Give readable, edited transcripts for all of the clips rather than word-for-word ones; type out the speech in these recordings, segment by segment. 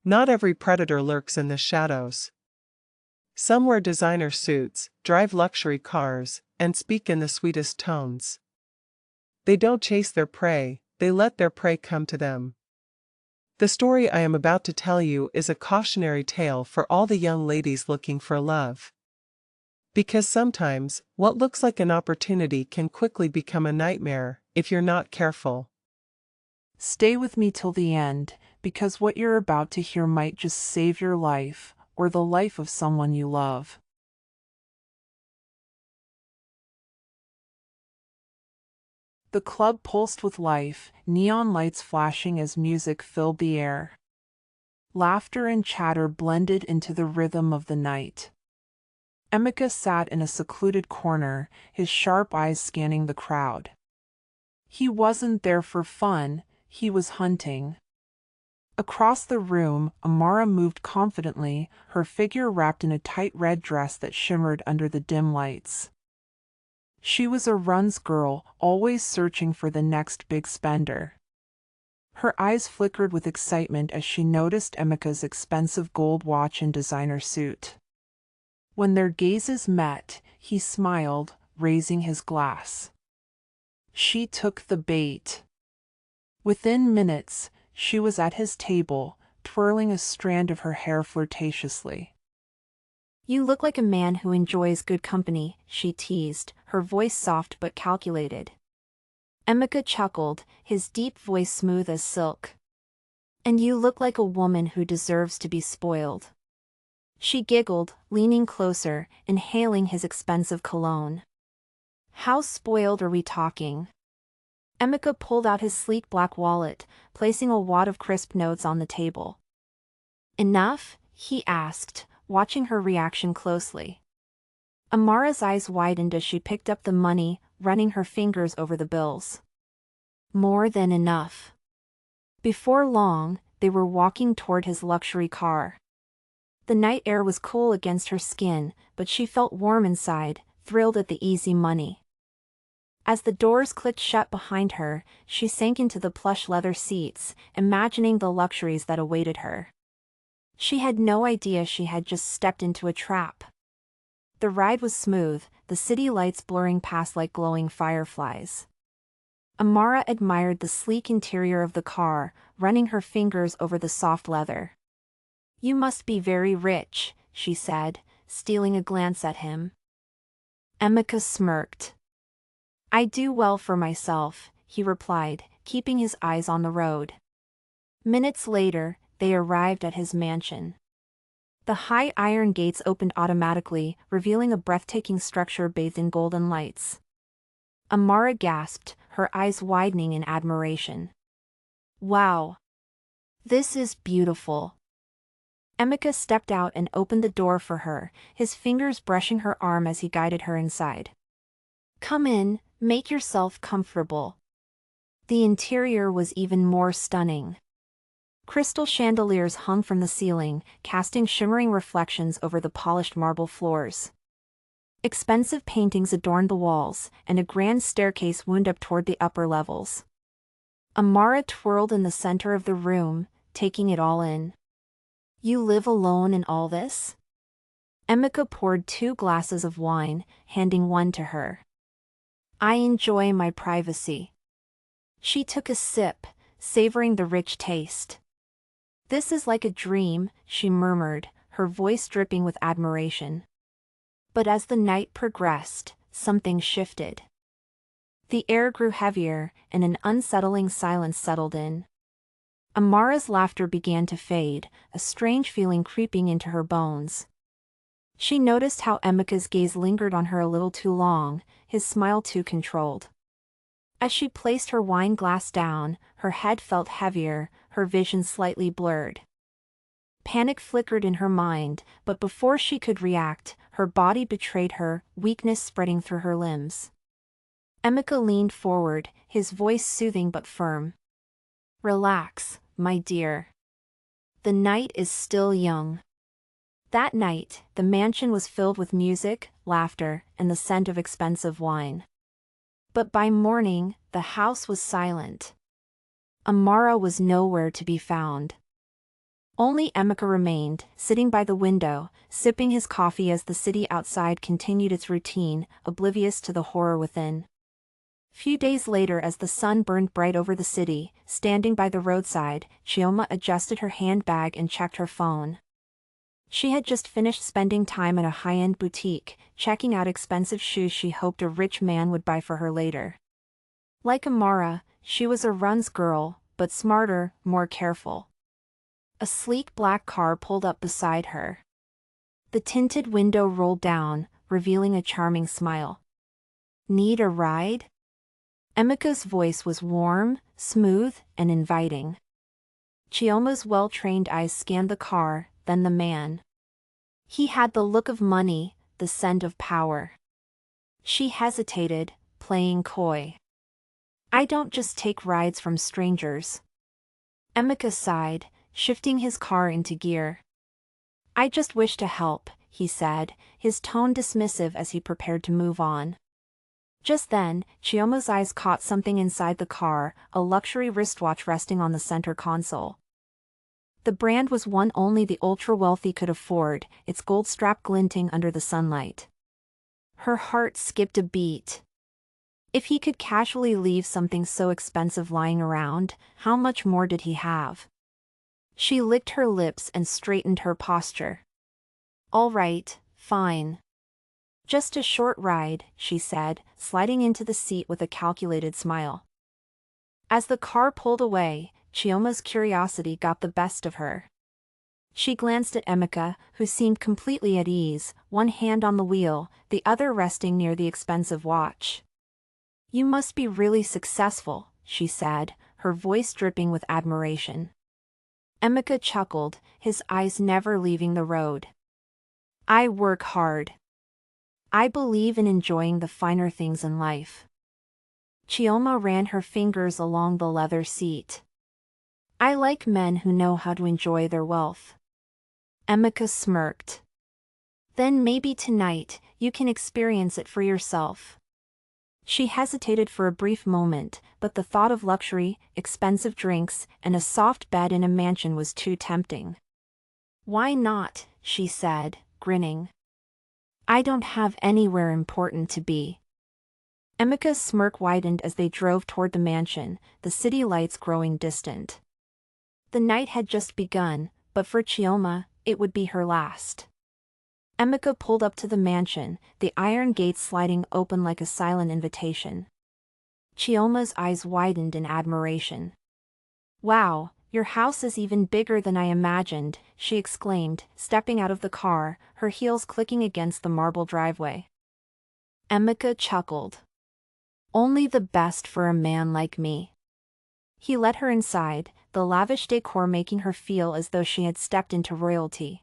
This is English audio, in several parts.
Not every predator lurks in the shadows. Some wear designer suits, drive luxury cars, and speak in the sweetest tones. They don't chase their prey, they let their prey come to them. The story I am about to tell you is a cautionary tale for all the young ladies looking for love. Because sometimes, what looks like an opportunity can quickly become a nightmare if you're not careful. Stay with me till the end, because what you're about to hear might just save your life, or the life of someone you love. The club pulsed with life, neon lights flashing as music filled the air. Laughter and chatter blended into the rhythm of the night. Emeka sat in a secluded corner, his sharp eyes scanning the crowd. He wasn't there for fun, he was hunting. Across the room, Amara moved confidently, her figure wrapped in a tight red dress that shimmered under the dim lights. She was a runs girl, always searching for the next big spender. Her eyes flickered with excitement as she noticed Emeka's expensive gold watch and designer suit. When their gazes met, he smiled, raising his glass. She took the bait. Within minutes, she was at his table, twirling a strand of her hair flirtatiously. "You look like a man who enjoys good company," she teased, her voice soft but calculated. Emeka chuckled, his deep voice smooth as silk. "And you look like a woman who deserves to be spoiled." She giggled, leaning closer, inhaling his expensive cologne. "How spoiled are we talking?" Emeka pulled out his sleek black wallet, placing a wad of crisp notes on the table. "Enough?" he asked, watching her reaction closely. Amara's eyes widened as she picked up the money, running her fingers over the bills. "More than enough." Before long, they were walking toward his luxury car. The night air was cool against her skin, but she felt warm inside, thrilled at the easy money. As the doors clicked shut behind her, she sank into the plush leather seats, imagining the luxuries that awaited her. She had no idea she had just stepped into a trap. The ride was smooth, the city lights blurring past like glowing fireflies. Amara admired the sleek interior of the car, running her fingers over the soft leather. "You must be very rich," she said, stealing a glance at him. Emeka smirked. "I do well for myself," he replied, keeping his eyes on the road. Minutes later, they arrived at his mansion. The high iron gates opened automatically, revealing a breathtaking structure bathed in golden lights. Amara gasped, her eyes widening in admiration. "Wow! This is beautiful." Emeka stepped out and opened the door for her, his fingers brushing her arm as he guided her inside. "Come in, make yourself comfortable." The interior was even more stunning. Crystal chandeliers hung from the ceiling, casting shimmering reflections over the polished marble floors. Expensive paintings adorned the walls, and a grand staircase wound up toward the upper levels. Amara twirled in the center of the room, taking it all in. "You live alone in all this?" Emeka poured 2 glasses of wine, handing one to her. "I enjoy my privacy." She took a sip, savoring the rich taste. "This is like a dream," she murmured, her voice dripping with admiration. But as the night progressed, something shifted. The air grew heavier, and an unsettling silence settled in. Amara's laughter began to fade, a strange feeling creeping into her bones. She noticed how Emeka's gaze lingered on her a little too long, his smile too controlled. As she placed her wine glass down, her head felt heavier, her vision slightly blurred. Panic flickered in her mind, but before she could react, her body betrayed her, weakness spreading through her limbs. Emeka leaned forward, his voice soothing but firm. "Relax, my dear. The night is still young." That night, the mansion was filled with music, laughter, and the scent of expensive wine. But by morning, the house was silent. Amara was nowhere to be found. Only Emeka remained, sitting by the window, sipping his coffee as the city outside continued its routine, oblivious to the horror within. Few days later, as the sun burned bright over the city, standing by the roadside, Chioma adjusted her handbag and checked her phone. She had just finished spending time at a high-end boutique, checking out expensive shoes she hoped a rich man would buy for her later. Like Amara, she was a runs girl, but smarter, more careful. A sleek black car pulled up beside her. The tinted window rolled down, revealing a charming smile. "Need a ride?" Emeka's voice was warm, smooth, and inviting. Chioma's well-trained eyes scanned the car, then the man. He had the look of money, the scent of power. She hesitated, playing coy. "I don't just take rides from strangers." Emeka sighed, shifting his car into gear. "I just wish to help," he said, his tone dismissive as he prepared to move on. Just then, Chioma's eyes caught something inside the car, a luxury wristwatch resting on the center console. The brand was one only the ultra-wealthy could afford, its gold strap glinting under the sunlight. Her heart skipped a beat. If he could casually leave something so expensive lying around, how much more did he have? She licked her lips and straightened her posture. "All right, fine. Just a short ride," she said, sliding into the seat with a calculated smile. As the car pulled away, Chioma's curiosity got the best of her. She glanced at Emeka, who seemed completely at ease, one hand on the wheel, the other resting near the expensive watch. "You must be really successful," she said, her voice dripping with admiration. Emeka chuckled, his eyes never leaving the road. "I work hard. I believe in enjoying the finer things in life." Chioma ran her fingers along the leather seat. "I like men who know how to enjoy their wealth." Emeka smirked. "Then maybe tonight, you can experience it for yourself." She hesitated for a brief moment, but the thought of luxury, expensive drinks, and a soft bed in a mansion was too tempting. "Why not?" she said, grinning. "I don't have anywhere important to be." Emeka's smirk widened as they drove toward the mansion, the city lights growing distant. The night had just begun, but for Chioma, it would be her last. Emeka pulled up to the mansion, the iron gates sliding open like a silent invitation. Chioma's eyes widened in admiration. "Wow, your house is even bigger than I imagined," she exclaimed, stepping out of the car, her heels clicking against the marble driveway. Emeka chuckled. "Only the best for a man like me." He led her inside, the lavish decor making her feel as though she had stepped into royalty.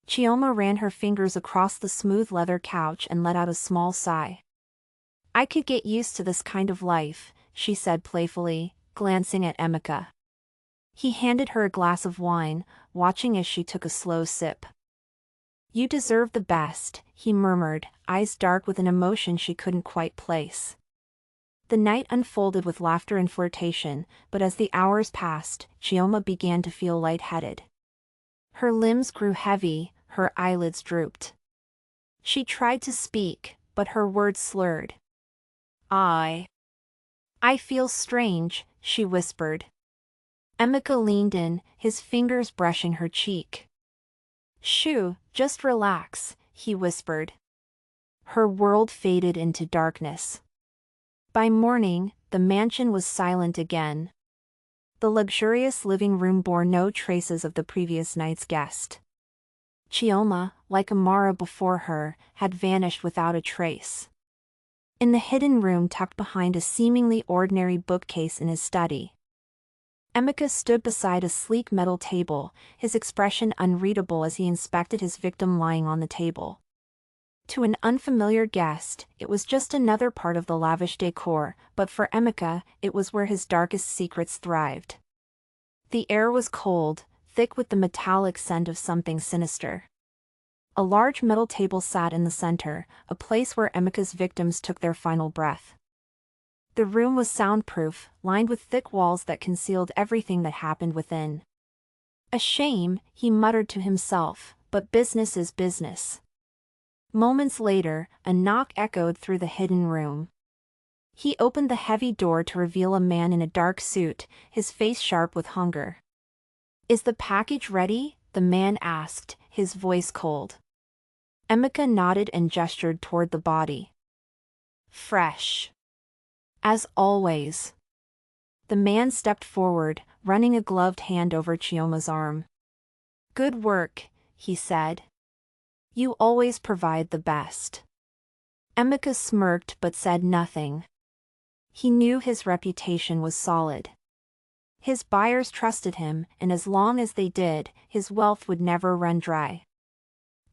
Chioma ran her fingers across the smooth leather couch and let out a small sigh. "I could get used to this kind of life," she said playfully, glancing at Emeka. He handed her a glass of wine, watching as she took a slow sip. "You deserve the best," he murmured, eyes dark with an emotion she couldn't quite place. The night unfolded with laughter and flirtation, but as the hours passed, Chioma began to feel lightheaded. Her limbs grew heavy, her eyelids drooped. She tried to speak, but her words slurred. I feel strange," she whispered. Emeka leaned in, his fingers brushing her cheek. "Shoo, just relax," he whispered. Her world faded into darkness. By morning, the mansion was silent again. The luxurious living room bore no traces of the previous night's guest. Chioma, like Amara before her, had vanished without a trace. In the hidden room tucked behind a seemingly ordinary bookcase in his study, Emeka stood beside a sleek metal table, his expression unreadable as he inspected his victim lying on the table. To an unfamiliar guest, it was just another part of the lavish decor, but for Emeka, it was where his darkest secrets thrived. The air was cold, thick with the metallic scent of something sinister. A large metal table sat in the center, a place where Emeka's victims took their final breath. The room was soundproof, lined with thick walls that concealed everything that happened within. A shame, he muttered to himself, but business is business. Moments later, a knock echoed through the hidden room. He opened the heavy door to reveal a man in a dark suit, his face sharp with hunger. "Is the package ready?" the man asked, his voice cold. Emeka nodded and gestured toward the body. "Fresh. As always." The man stepped forward, running a gloved hand over Chioma's arm. "Good work," he said. "You always provide the best." Emeka smirked but said nothing. He knew his reputation was solid. His buyers trusted him, and as long as they did, his wealth would never run dry.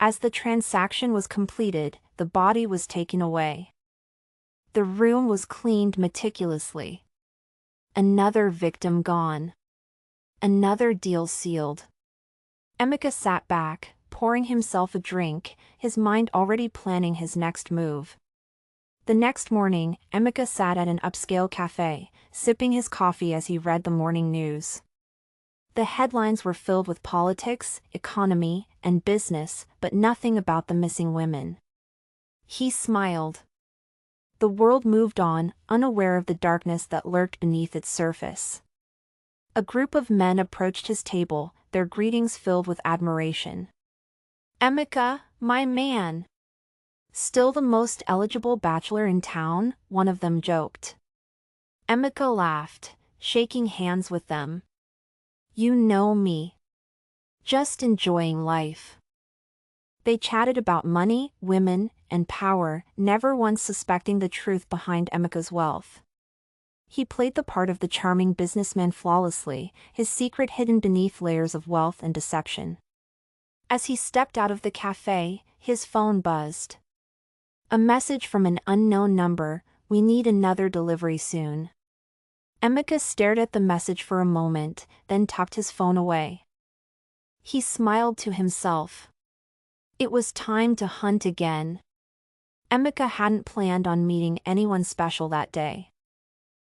As the transaction was completed, the body was taken away. The room was cleaned meticulously. Another victim gone. Another deal sealed. Emeka sat back, pouring himself a drink, his mind already planning his next move. The next morning, Emeka sat at an upscale cafe, sipping his coffee as he read the morning news. The headlines were filled with politics, economy, and business, but nothing about the missing women. He smiled. The world moved on, unaware of the darkness that lurked beneath its surface. A group of men approached his table, their greetings filled with admiration. "Emeka, my man! Still the most eligible bachelor in town," one of them joked. Emeka laughed, shaking hands with them. "You know me. Just enjoying life." They chatted about money, women, and power, never once suspecting the truth behind Emeka's wealth. He played the part of the charming businessman flawlessly, his secret hidden beneath layers of wealth and deception. As he stepped out of the cafe, his phone buzzed. A message from an unknown number: "We need another delivery soon." Emeka stared at the message for a moment, then tucked his phone away. He smiled to himself. It was time to hunt again. Emeka hadn't planned on meeting anyone special that day.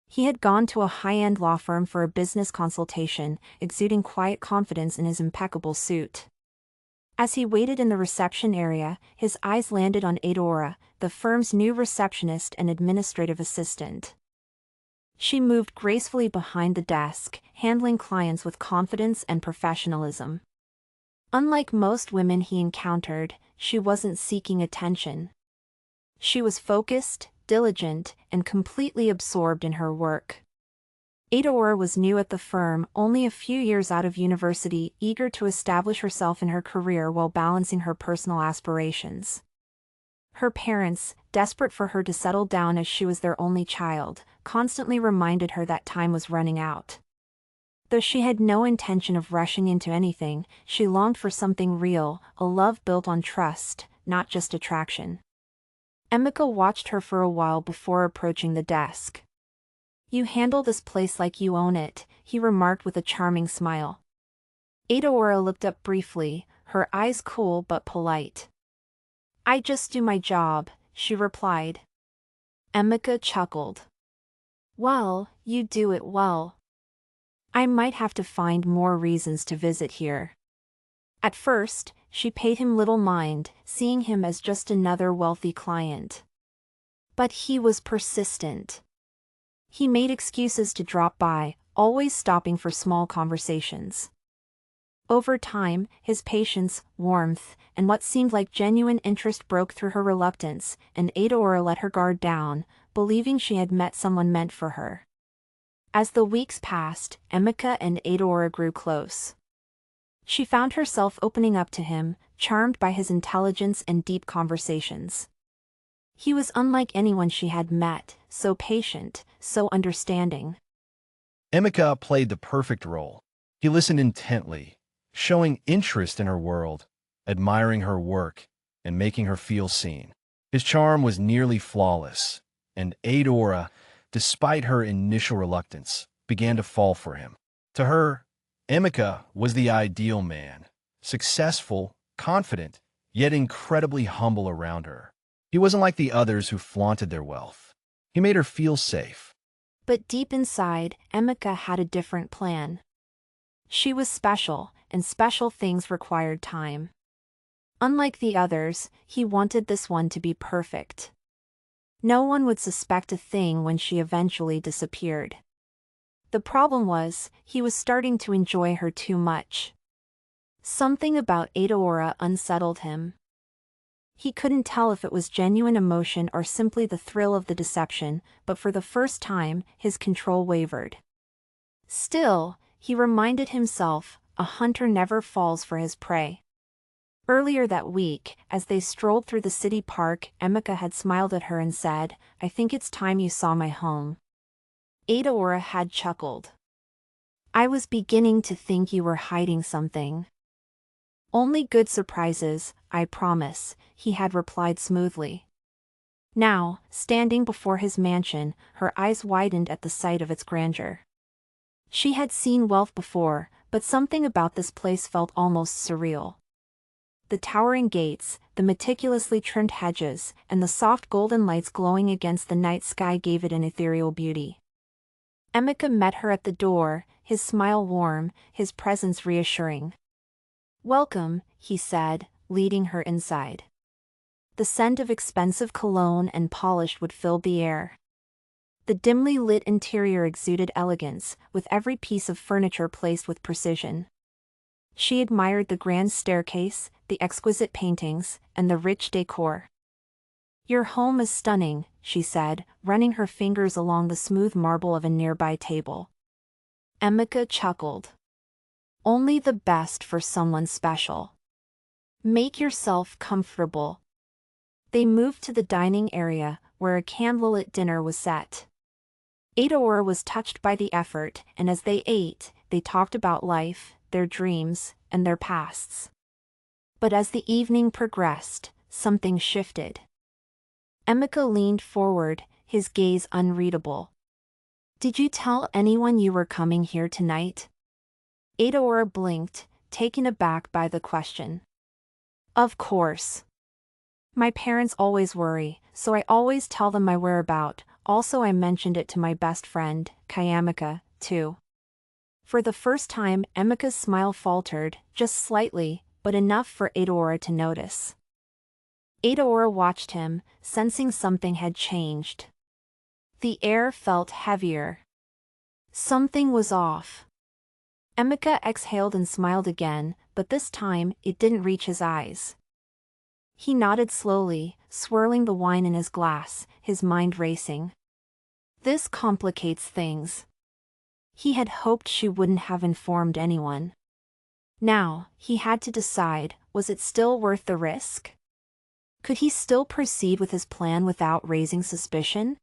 He had gone to a high-end law firm for a business consultation, exuding quiet confidence in his impeccable suit. As he waited in the reception area, his eyes landed on Adora, the firm's new receptionist and administrative assistant. She moved gracefully behind the desk, handling clients with confidence and professionalism. Unlike most women he encountered, she wasn't seeking attention. She was focused, diligent, and completely absorbed in her work. Adora was new at the firm, only a few years out of university, eager to establish herself in her career while balancing her personal aspirations. Her parents, desperate for her to settle down as she was their only child, constantly reminded her that time was running out. Though she had no intention of rushing into anything, she longed for something real, a love built on trust, not just attraction. Emeka watched her for a while before approaching the desk. "You handle this place like you own it," he remarked with a charming smile. Adora looked up briefly, her eyes cool but polite. "I just do my job," she replied. Emeka chuckled. "Well, you do it well. I might have to find more reasons to visit here." At first, she paid him little mind, seeing him as just another wealthy client. But he was persistent. He made excuses to drop by, always stopping for small conversations. Over time, his patience, warmth, and what seemed like genuine interest broke through her reluctance, and Adora let her guard down, believing she had met someone meant for her. As the weeks passed, Emeka and Adora grew close. She found herself opening up to him, charmed by his intelligence and deep conversations. He was unlike anyone she had met, so patient, so understanding. Emeka played the perfect role. He listened intently, showing interest in her world, admiring her work, and making her feel seen. His charm was nearly flawless, and Adora, despite her initial reluctance, began to fall for him. To her, Emeka was the ideal man, successful, confident, yet incredibly humble around her. He wasn't like the others who flaunted their wealth. He made her feel safe. But deep inside, Emeka had a different plan. She was special, and special things required time. Unlike the others, he wanted this one to be perfect. No one would suspect a thing when she eventually disappeared. The problem was, he was starting to enjoy her too much. Something about Aurora unsettled him. He couldn't tell if it was genuine emotion or simply the thrill of the deception, but for the first time, his control wavered. Still, he reminded himself, a hunter never falls for his prey. Earlier that week, as they strolled through the city park, Emeka had smiled at her and said, "I think it's time you saw my home." Aurora had chuckled. "I was beginning to think you were hiding something." "Only good surprises, I promise," he had replied smoothly. Now, standing before his mansion, her eyes widened at the sight of its grandeur. She had seen wealth before, but something about this place felt almost surreal. The towering gates, the meticulously trimmed hedges, and the soft golden lights glowing against the night sky gave it an ethereal beauty. Emeka met her at the door, his smile warm, his presence reassuring. "Welcome," he said, leading her inside. The scent of expensive cologne and polished wood filled the air. The dimly lit interior exuded elegance, with every piece of furniture placed with precision. She admired the grand staircase, the exquisite paintings, and the rich decor. "Your home is stunning," she said, running her fingers along the smooth marble of a nearby table. Emeka chuckled. "Only the best for someone special. Make yourself comfortable." They moved to the dining area, where a candlelit dinner was set. Aurora was touched by the effort, and as they ate, they talked about life, their dreams, and their pasts. But as the evening progressed, something shifted. Emeka leaned forward, his gaze unreadable. "Did you tell anyone you were coming here tonight?" Aurora blinked, taken aback by the question. "Of course. My parents always worry, so I always tell them my whereabout. Also, I mentioned it to my best friend, Chioma, too." For the first time, Emeka's smile faltered, just slightly, but enough for Aurora to notice. Aurora watched him, sensing something had changed. The air felt heavier. Something was off. Emeka exhaled and smiled again, but this time, it didn't reach his eyes. He nodded slowly, swirling the wine in his glass, his mind racing. This complicates things. He had hoped she wouldn't have informed anyone. Now, he had to decide, was it still worth the risk? Could he still proceed with his plan without raising suspicion?